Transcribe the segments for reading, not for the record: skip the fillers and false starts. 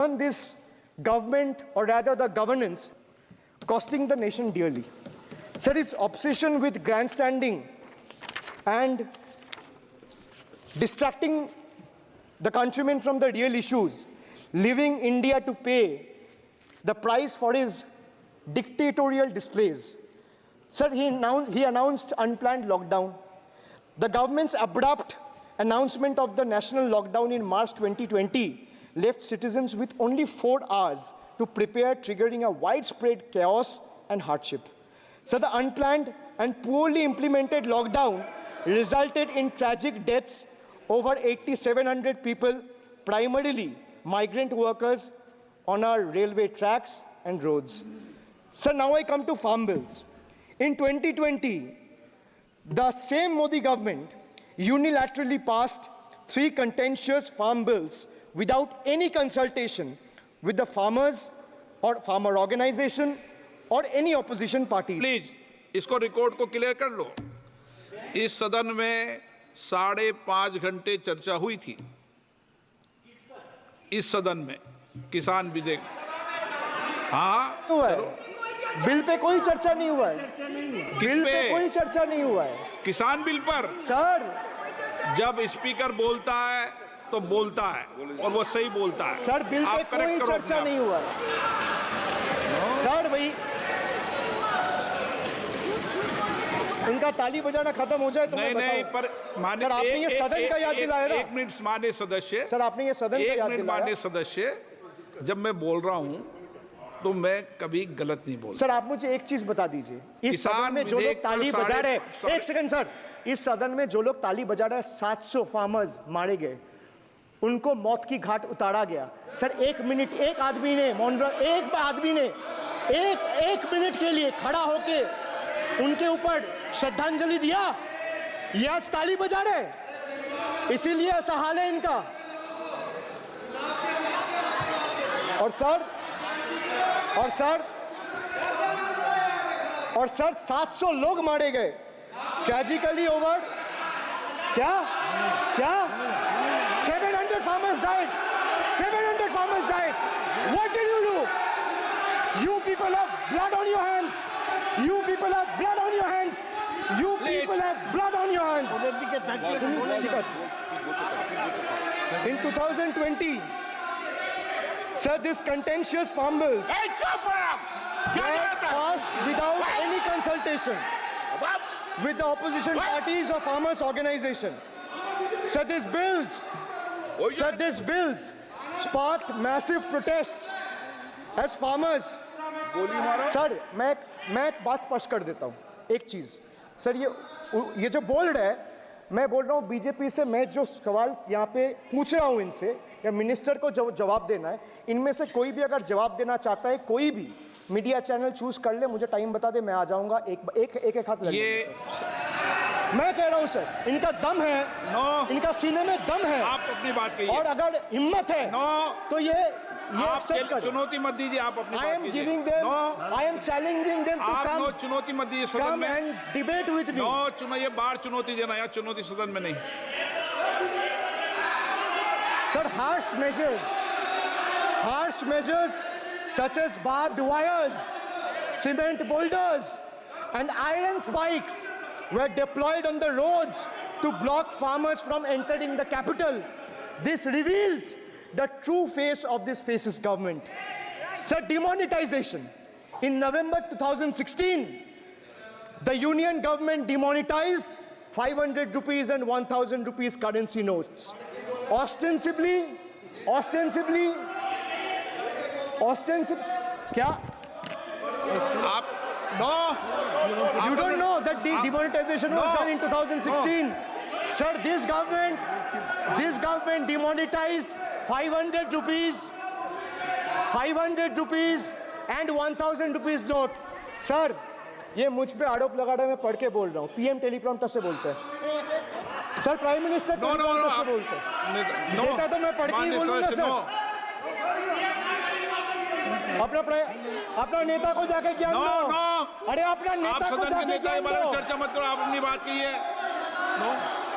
on this government, or rather the governance, costing the nation dearly. Sir, his obsession with grandstanding and distracting the countrymen from the real issues, leaving India to pay the price for his dictatorial displays. Sir, he announced unplanned lockdown. The government's abrupt announcement of the national lockdown in March 2020 left citizens with only 4 hours to prepare, triggering a widespread chaos and hardship. So the unplanned and poorly implemented lockdown resulted in tragic deaths. Over 8,700 people, primarily migrant workers, on our railway tracks and roads. So now I come to farm bills. In 2020, the same Modi government unilaterally passed 3 contentious farm bills without any consultation with the farmers or farmer organization or any opposition party. Please इसको record को clear कर लो। इस सदन में 5.5 घंटे चर्चा हुई थी। इस सदन में किसान विधेयक, हाँ हुआ है। बिल पे कोई चर्चा नहीं हुआ है। बिल पे कोई चर्चा नहीं हुआ है। किसान बिल पर सर, जब स्पीकर बोलता है तो बोलता है और वो सही बोलता है। सर, बिल पे कोई चर्चा नहीं हुआ है। सर, भाई इनका ताली बजाना खत्म हो जाए तो नहीं, पर माननीय सर, आपने ये सदन का याद दिलाया ना। 1 मिनट माननीय सदस्य, सर, आपने ये सदन का याद दिलाया। माननीय सदस्य, जब मैं बोल रहा हूं तो मैं कभी गलत नहीं बोल। सर, आप मुझे एक चीज बता दीजिए, इस सदन में जो लोग ताली बजा रहे हैं, एक सेकंड सर, इस सदन में जो लोग ताली बजा रहे हैं, 700 फार्मर्स मारे गए, उनको मौत की घाट उतारा गया। सर, 1 मिनट एक आदमी ने एक मिनट के लिए खड़ा होके उनके ऊपर श्रद्धांजलि दिया। ये आज ताली बजा रहे, इसीलिए ऐसा हाल है इनका। और सर 700 लोग मारे गए, ट्रेजिकली ओवर। क्या 700 farmers died. 700 farmers died. What did you do? You people have blood on your hands. You people have blood on your hands. You people have blood on your hands. In 2020, sir, this contentious farm bills were passed without any consultation with the opposition parties or farmers' organization. Sir, these bills sparked massive protests as farmers. Sir, मैं एक बात स्पष्ट कर देता हूँ, एक चीज। Sir, ये जो बोल रहा है, मैं बोल रहा हूँ बीजेपी से, मैं जो सवाल यहाँ पे पूछ रहा हूँ इनसे, या मिनिस्टर को जवाब देना है, इनमें से कोई भी अगर जवाब देना चाहता है, कोई भी मीडिया चैनल चूज कर ले, मुझे टाइम बता दे, मैं आ जाऊंगा। एक हाथ लगे। मैं कह रहा हूं सर, इनका दम है, इनका सीने में दम है। आप अपनी बात कहिए, और अगर हिम्मत है तो ये आप चुनौती मत दीजिए, आप अपनी बात कीजिए। I am challenging them to come. चुनौती मत दीजिए सदन में। and debate with me. ये बार चुनौती देना, या चुनौती सदन में नहीं। Sir, harsh measures such as barbed wires, cement boulders, and iron spikes were deployed on the roads to block farmers from entering the capital. This reveals the true face of this fascist government. Sir, demonetization. In November 2016, the union government demonetized 500 rupees and 1,000 rupees currency notes. Ostensibly, क्या? You don't know that the demonetization was done in 2016. Sir, this government demonetized 500 rupees and 1,000 rupees note. Sir, ये मुझ पे आरोप लगा रहा है, मैं पढ़ के बोल रहा हूँ। पीएम टेलीप्रॉम्प्टर से बोलते हैं। सर, प्राइम मिनिस्टर टेलीप्रॉम्प्टर से बोलते हैं। डेटा तो मैं पढ़ के ही बोलूँगा सर। अपना नेता को जाके ज्ञान दो। अरे अपना नेता को जाके ज्ञान दो। चर्चा मत करो, आप अपनी बात कीजिए।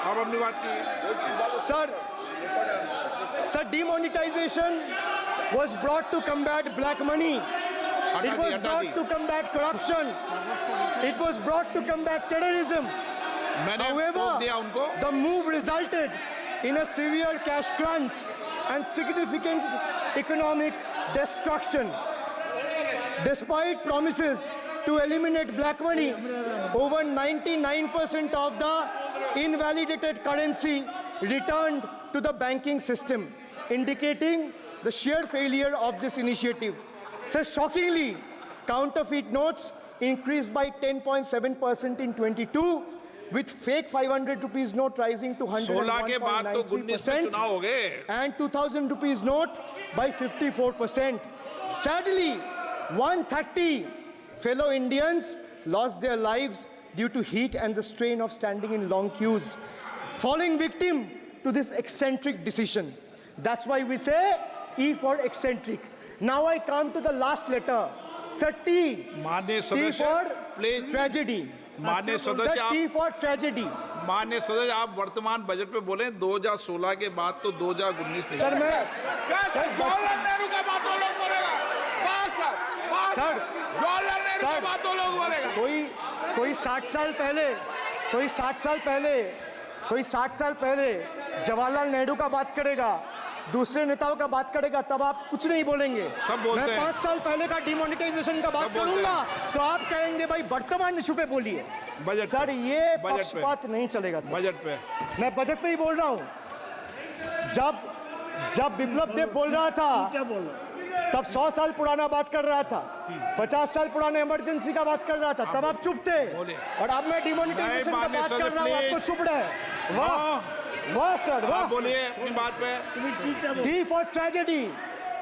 आप अपनी बात कीजिए। Sir, demonetization was brought to combat black money. It was brought to combat corruption. It was brought to combat terrorism. However, the move resulted in a severe cash crunch and significant economic destruction. Despite promises to eliminate black money, over 99% of the invalidated currency returned to the banking system, indicating the sheer failure of this initiative. So shockingly, counterfeit notes increased by 10.7% in 22, with fake 500 rupees note rising to 101.93% and 2000 rupees note by 54%. Sadly, 130 fellow Indians lost their lives due to heat and the strain of standing in long queues, falling victim to this eccentric decision. That's why we say E for eccentric. Now I come to the last letter. Sir, T. T for tragedy. Sir, T for tragedy. माननीय सदस्य, आप वर्तमान budget पे बोले 2016 के बाद तो 2019 नहीं। सर मैं जवाहरलाल नेहरू का बात तो लोग बोलेगा। सर जवाहरलाल नेहरू का बात तो लोग बोलेगा। कोई 60 साल पहले जवाहरलाल नेहरू का बात करेगा, दूसरे नेताओं का बात करेगा, तब आप कुछ नहीं बोलेंगे। मैं 5 साल पहले का डिमोनेटाइजेशन का बात करूंगा तो आप कहेंगे भाई वर्तमान इशू पे बोलिए। सर ये पक्षपात नहीं चलेगा सर। बजट पे मैं बजट पे ही बोल रहा हूँ। जब बिप्लब देव बोल रहा था तब 100 साल पुराना बात कर रहा था, 50 साल पुराने इमरजेंसी का बात कर रहा था, तब आप चुप थे। और अब मैं डिमोनेटाइजेशन का बात कर रहा हूँ, आपको चुप रहे। वाह वाह सर वाह। बोलिए अपनी बात पे। T for tragedy,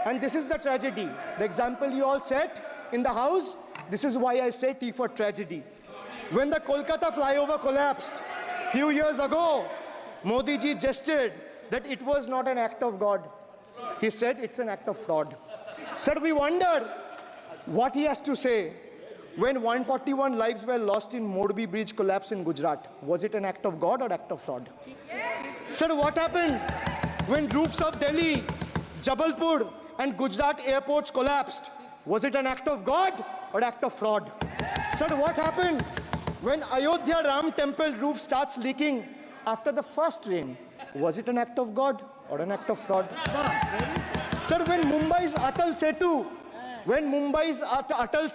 and this is the tragedy. The example you all set in the house, this is why I say T for tragedy. When the Kolkata flyover collapsed few years ago, Modi ji gestured that it was not an act of God. He said it's an act of fraud. Sir, we wonder what he has to say when 141 lives were lost in Morbi Bridge collapse in Gujarat. Was it an act of God or act of fraud? Sir, what happened when roofs of Delhi, Jabalpur and Gujarat airports collapsed? Was it an act of God or act of fraud? Sir, what happened when Ayodhya Ram temple roof starts leaking after the first rain? Was it an act of God or an act of fraud? Sir, when Mumbai's Atal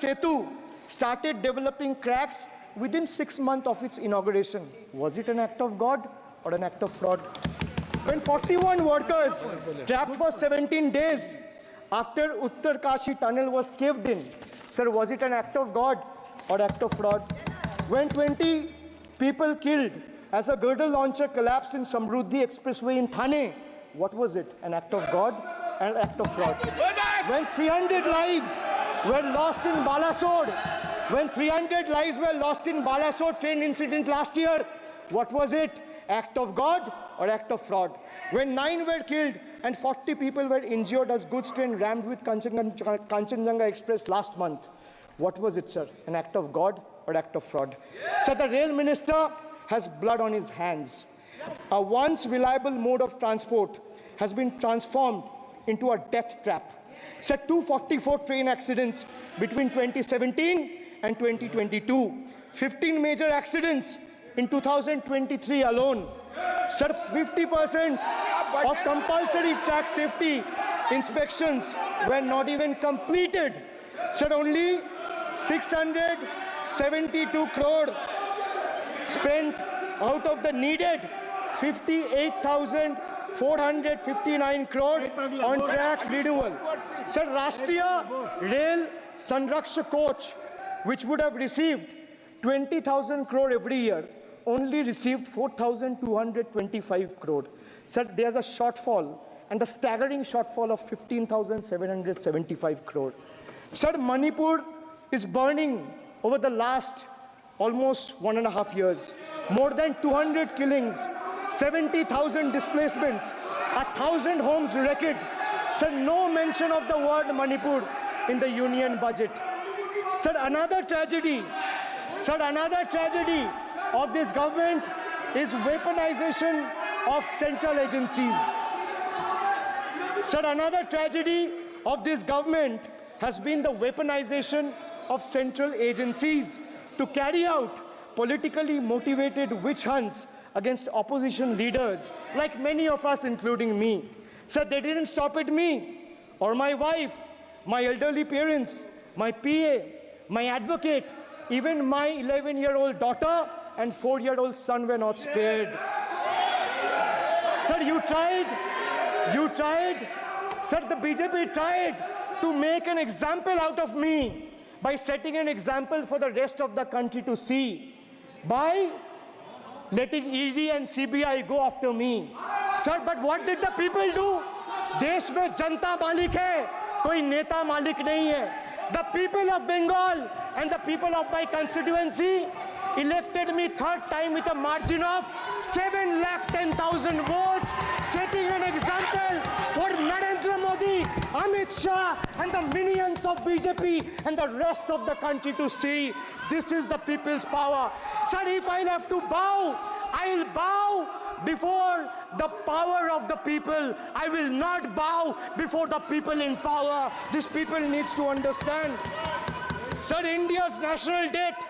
Setu started developing cracks within 6 months of its inauguration, was it an act of God or an act of fraud? When 41 workers trapped for 17 days after Uttarkashi tunnel was caved in, sir, was it an act of God or act of fraud? When 20 people killed as a girdle launcher collapsed in Samruddhi Expressway in Thane, what was it? An act of God and an act of fraud? When 300 lives were lost in Balasore, train incident last year, what was it? Act of God or act of fraud? When 9 were killed and 40 people were injured as goods train rammed with Kanchenjunga Express last month, what was it, sir? An act of God or act of fraud? So the rail minister has blood on his hands. A once reliable mode of transport has been transformed into a death trap. So 244 train accidents between 2017 and 2022. 15 major accidents in 2023 alone. Sir, 50% of compulsory track safety inspections were not even completed. Sir, only 672 crore spent out of the needed 58,459 crore on track renewal. Sir, Rashtriya Rail Sanrakshak coach, which would have received 20,000 crore every year, only received 4,225 crore. Sir, there's a shortfall, and a staggering shortfall of 15,775 crore. Sir, Manipur is burning over the last almost 1.5 years. More than 200 killings, 70,000 displacements, 1,000 homes wrecked. Sir, no mention of the word Manipur in the union budget. Sir, another tragedy of this government is weaponization of central agencies. Sir, another tragedy of this government has been the weaponization of central agencies to carry out politically motivated witch hunts against opposition leaders, like many of us, including me. So they didn't stop at me or my wife, my elderly parents, my PA, my advocate, even my 11-year-old daughter and 4-year-old son were not spared. Sir, you tried, sir, the BJP tried to make an example out of me by setting an example for the rest of the country to see, by letting ED and CBI go after me. Sir, but what did the people do? देश में जनता मालिक है, कोई नेता मालिक नहीं है. The people of Bengal and the people of my constituency elected me third time with a margin of 710,000 votes, setting an example for Narendra Modi, Amit Shah and the minions of BJP and the rest of the country to see. This is the people's power. Sir, if I'll have to bow, I'll bow before the power of the people. I will not bow before the people in power. This people needs to understand. Sir, India's national debt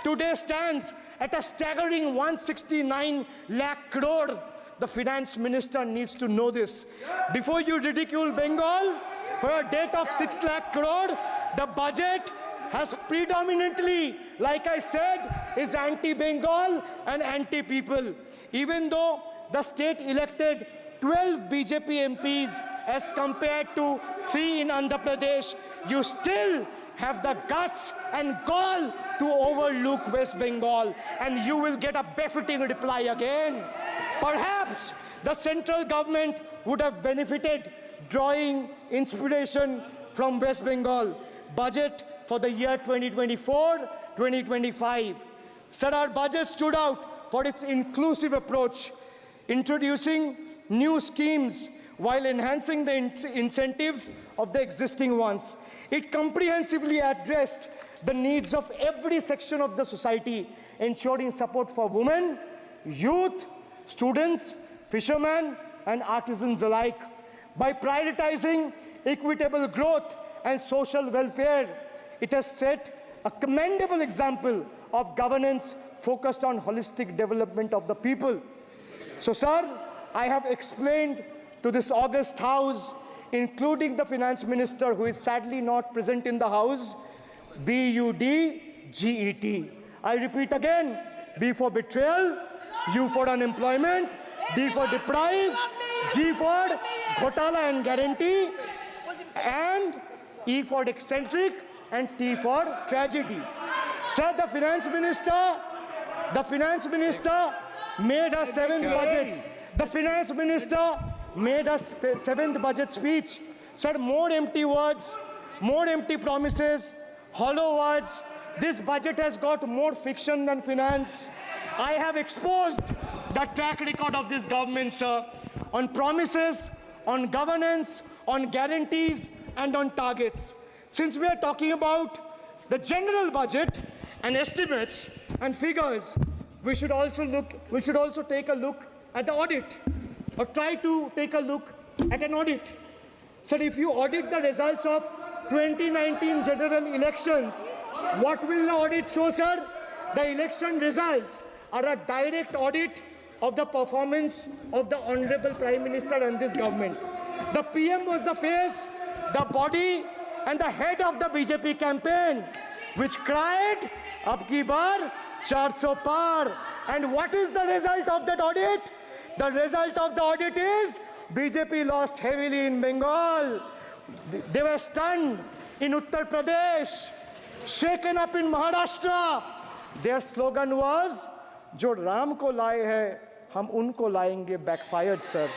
today stands at a staggering 169 lakh crore. The finance minister needs to know this. Before you ridicule Bengal for a debt of 6 lakh crore, the budget has predominantly, like I said, is anti-Bengal and anti-people. Even though the state elected 12 BJP MPs as compared to 3 in Andhra Pradesh, you still have the guts and gall to overlook West Bengal, and you will get a befitting reply again. Perhaps the central government would have benefited drawing inspiration from West Bengal budget for the year 2024-2025. Sir, our budget stood out for its inclusive approach, introducing new schemes while enhancing the incentives of the existing ones. It comprehensively addressed the needs of every section of the society, ensuring support for women, youth, students, fishermen, and artisans alike. By prioritizing equitable growth and social welfare, it has set a commendable example of governance focused on holistic development of the people. So, sir, I have explained to this august house, including the finance minister, who is sadly not present in the house, BUDGET. I repeat again, B for betrayal, U for unemployment, D for deprive, G for ghotala and guarantee, and E for eccentric, and T for tragedy. Sir, the finance minister made a seventh budget. The finance minister made a seventh budget speech. Sir, more empty words, more empty promises, hollow words. This budget has got more fiction than finance. I have exposed the track record of this government, sir, on promises, on governance, on guarantees, and on targets. Since we are talking about the general budget and estimates and figures, we should also take a look at the audit, or try to take a look at an audit. So if you audit the results of 2019 general elections, what will the audit show, sir? The election results are a direct audit of the performance of the Honorable Prime Minister and this government. The PM was the face, the body, and the head of the BJP campaign, which cried, "Ab ki baar 400 par." And what is the result of that audit? The result of the audit is BJP lost heavily in Bengal. They were stunned in Uttar Pradesh, shaken up in Maharashtra. Their slogan was, "Jo Ram ko laaye hai, hum unko laayenge," backfired, sir.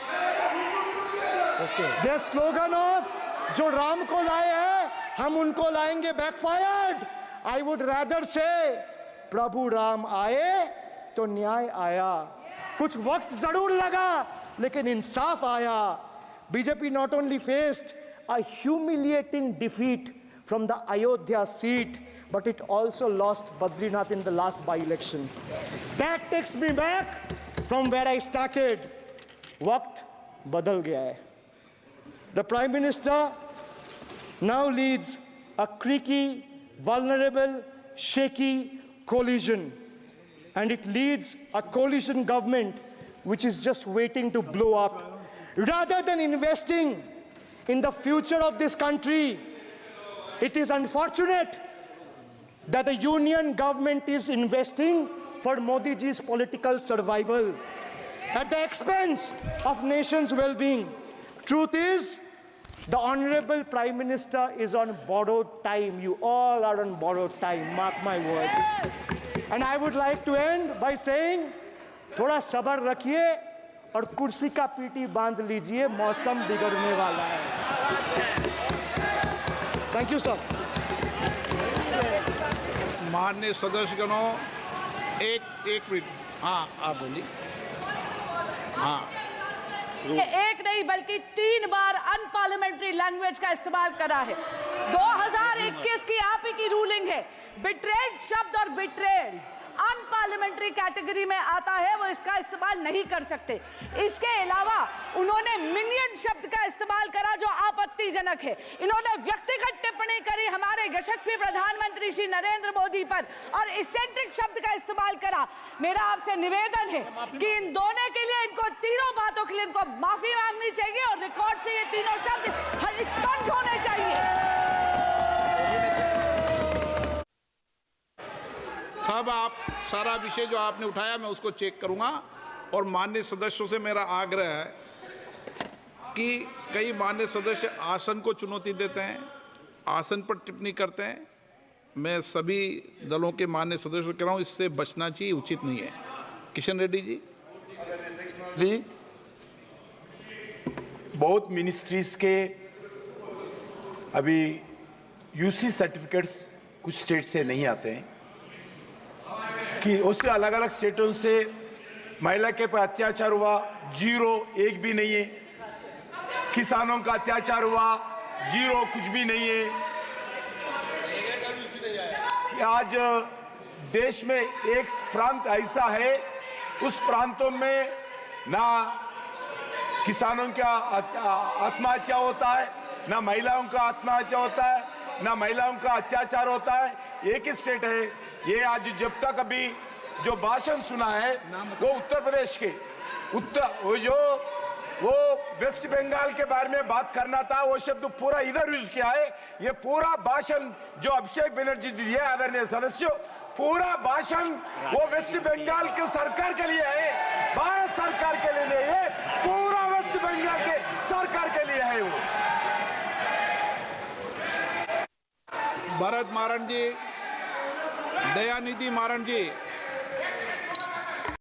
Okay. Their slogan of "Jo Ram ko laaye hai, hum unko laayenge," backfired. I would rather say, "Prabhu Ram aaye, to न्याय आया." कुछ वक्त जरूर लगा, लेकिन इंसाफ आया. BJP not only faced a humiliating defeat from the Ayodhya seat, but it also lost Badrinath in the last by-election. That takes me back from where I started. वक्त बदल गया है. The Prime Minister now leads a creaky, vulnerable, shaky coalition. And it leads a coalition government which is just waiting to blow up. Rather than investing in the future of this country, it is unfortunate that the union government is investing for Modi ji's political survival at the expense of nation's well-being. Truth is, the Honorable Prime Minister is on borrowed time. You all are on borrowed time, mark my words. Yes. And I would like to end by saying, थोड़ा सब्र रखिए और कुर्सी का PT बांध लीजिए, मौसम बिगड़ने वाला है। Thank you, sir. माननीय सदस्यगणों, एक मिनट, हाँ आप बोलिए। हाँ, एक नहीं बल्कि 3 बार अनपार्लियामेंट्री लैंग्वेज का इस्तेमाल करा है। 2021 की आप ही की रूलिंग है। बिट्रेड शब्द और बिट्रेड अनपार्लियामेंट्री कैटेगरी में आता है, वो इसका इस्तेमाल नहीं कर सकते। इसके अलावा उन्होंने मिनियन शब्द का इस्तेमाल करा जो आपत्तिजनक है। इन्होंने व्यक्तिगत टिप्पणी करी हमारे यशस्वी प्रधानमंत्री श्री नरेंद्र मोदी पर और इसेंट्रिक शब्द का इस्तेमाल करा। मेरा आपसे निवेदन है कि इन दोनों के लिए, इनको तीनों बातों के लिए इनको माफी मांगनी चाहिए और रिकॉर्ड से ये तीनों शब्द एक्सपंज होने चाहिए। अब आप सारा विषय जो आपने उठाया मैं उसको चेक करूंगा और माननीय सदस्यों से मेरा आग्रह है कि कई माननीय सदस्य आसन को चुनौती देते हैं, आसन पर टिप्पणी करते हैं। मैं सभी दलों के माननीय सदस्यों को कह रहा हूं, इससे बचना चाहिए, उचित नहीं है। किशन रेड्डी जी। बहुत मिनिस्ट्रीज के अभी यूसी सर्टिफिकेट्स कुछ स्टेट से नहीं आते हैं कि उससे अलग अलग स्टेटों से महिला के पर अत्याचार हुआ, 0 एक भी नहीं है। किसानों का अत्याचार हुआ, 0 कुछ भी नहीं है। आज देश में एक प्रांत ऐसा है, उस प्रांतों में ना किसानों का आत्महत्या होता है, ना महिलाओं का आत्महत्या होता है, ना महिलाओं का अत्याचार होता है। एक ही स्टेट है ये। आज जब तक अभी जो भाषण सुना है वो उत्तर प्रदेश के वो वेस्ट बंगाल के बारे में बात करना था, वो शब्द पूरा इधर यूज किया है। ये पूरा भाषण जो अभिषेक बनर्जी दिए आदरणीय सदस्यों, पूरा भाषण वो वेस्ट बंगाल के सरकार के लिए है, भारत सरकार के लिए नहीं है, पूरा वेस्ट बंगाल के सरकार के लिए है। वो भरत मारन जी, दयानिधि मारन जी।